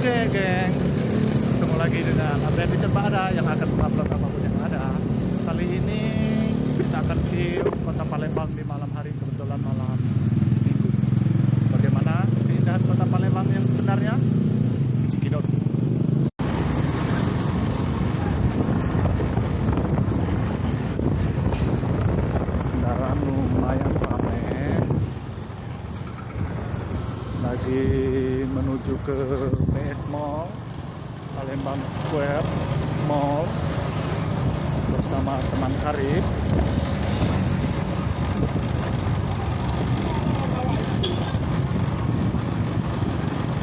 Oke, gengs, ketemu lagi dengan update di Serba Ada yang akan mengupload apapun yang ada. Kali ini kita akan view kota Palembang di malam hari, kebetulan malam Minggu. Bagaimana keindahan kota Palembang yang sebenarnya? Cikidot. Kendaraan lumayan ramai. Lagi menuju ke PS Mall, Palembang Square Mall bersama teman karib.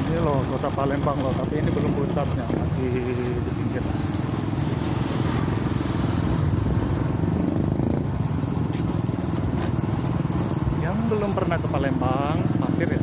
Ini loh kota Palembang loh, tapi ini belum pusatnya, masih di pinggir. Yang belum pernah ke Palembang, mampir ya.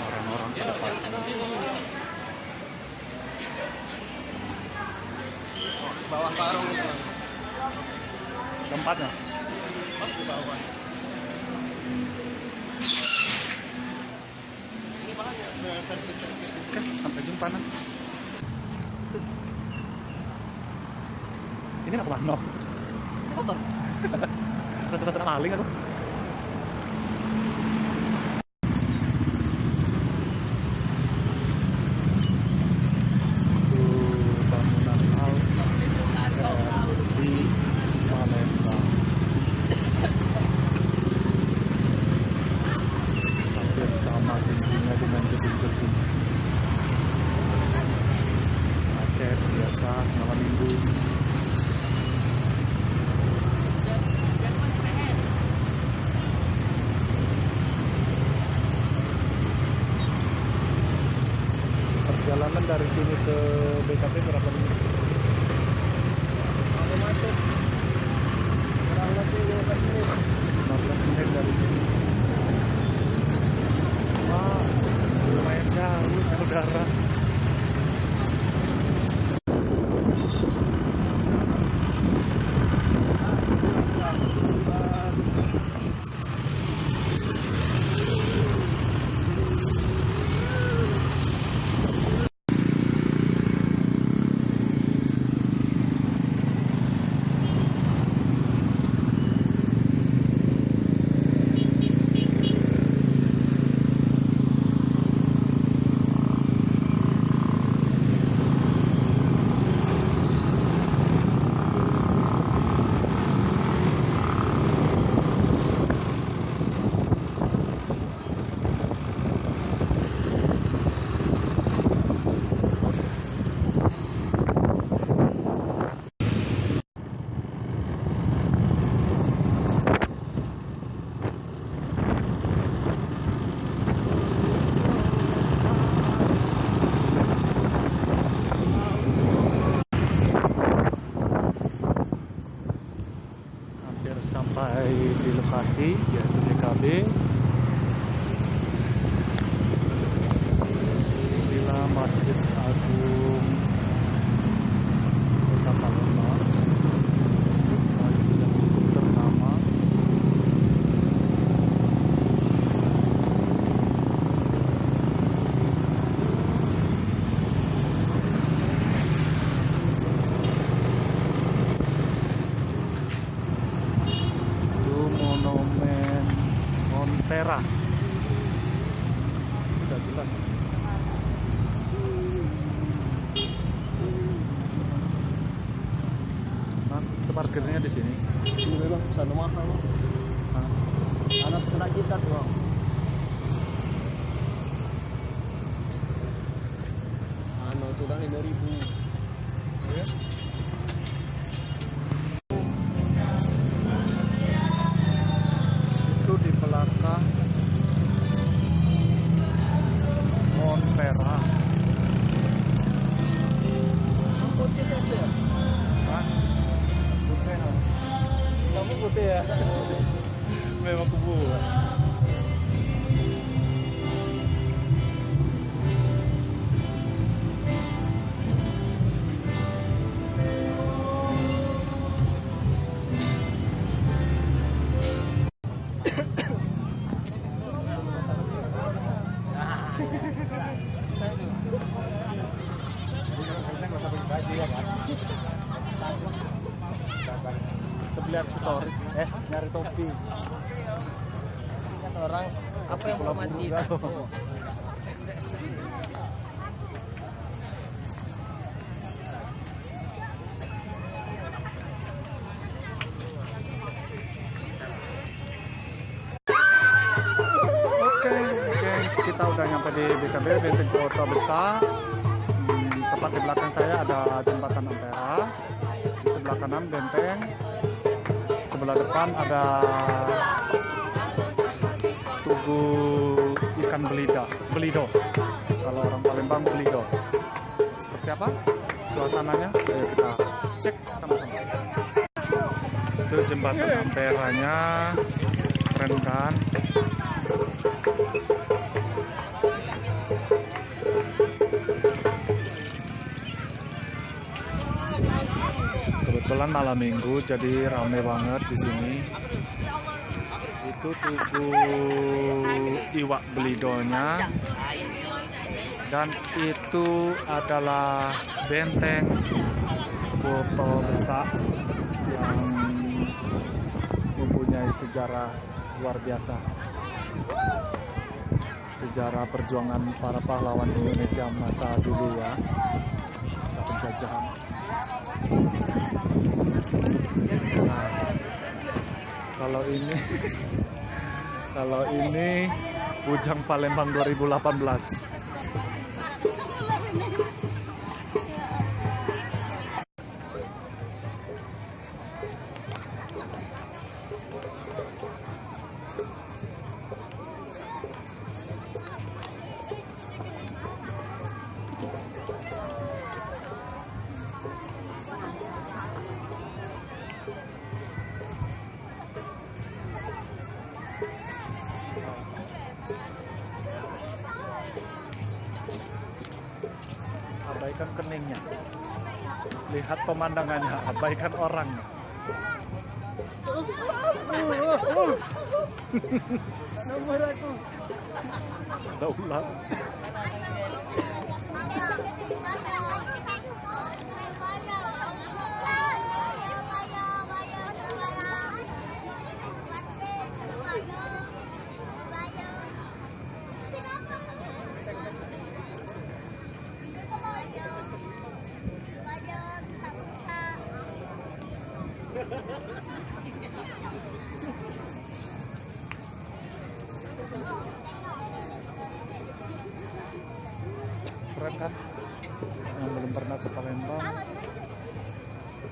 Orang-orang pada pasang. Bawah karung itu Tempatnya pas di bawah ini bahannya servis. oke, sampai jumpa nanti. Ini apa no? motor Rasa-rasa maling aku. Bangunan di Palembang. Hampir sama tingginya dengan gedung-gedung. Macet biasa malam minggu. Perjalanan dari sini ke BKP berapa menit? kalau macet kurang lebih 15 menit dari sini. Wah, lumayan jauh saudara. Sampai di lokasi yaitu BKB. Inilah Masjid Agung Kota Palembang, masjid yang cukup ternama. Ampera. Sudah jelas. Nah, itu parkirnya di sini. Sini memang sana mahal. Nah, Anak kena jidat bang. Anu itu dah 5.000. Ya. itu di belakang Ampera. Putih itu ya? Hah? Putih. Kamu putih ya? Memang kebuah. Kita beli aksesoris, nyari topi. Kata orang apa yang mau mati takut. Oke, guys, kita udah nyampe di BKB, Benteng Kota Besar. Tepat di belakang saya ada jembatan Ampera. Di sebelah kanan benteng. Sebelah depan ada Tugu ikan belido. Kalau orang Palembang belido. Seperti apa suasananya? Ayo kita cek sama-sama. Itu jembatan Amperanya, keren kan? Kebetulan malam minggu jadi rame banget di sini. Itu Tugu iwak belidonya, dan itu adalah benteng Kota Besar yang mempunyai sejarah luar biasa. Sejarah perjuangan para pahlawan Indonesia masa dulu ya, masa penjajahan. Nah, kalau ini Bujang Palembang 2018. Abaikan keningnya, lihat pemandangannya, abaikan orangnya. Nomor aku. Daulah. Keren kan? Yang belum pernah ke Palembang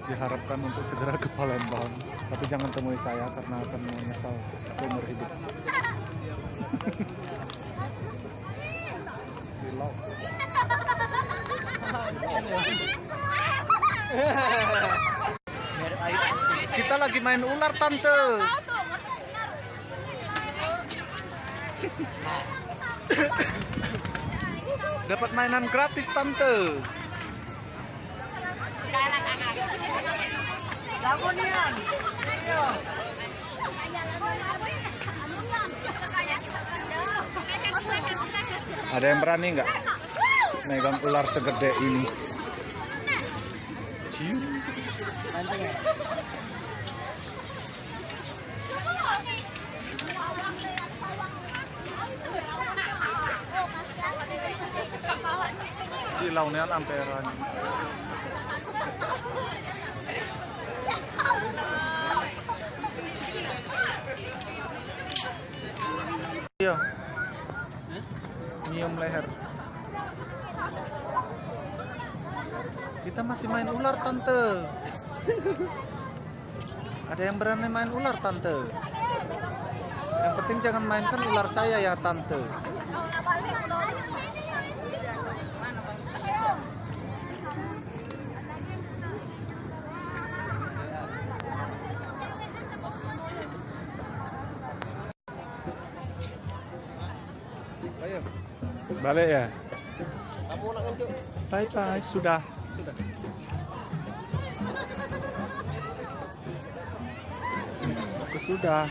diharapkan untuk segera ke Palembang, tapi jangan temui saya karena akan menyesal seumur hidup. Silau. Kita lagi main ular, tante. Dapat mainan gratis, tante. Ada yang berani nggak megang ular segede ini? Cium. silau nian ampera. Iya. Nyium leher. Kita masih main ular, Tante. Ada yang berani main ular, Tante? Yang penting jangan mainkan ular saya ya, Tante. Ayo. Balik ya? Kamu nak ngencuk? Bye-bye, sudah. Sudah. Sudah.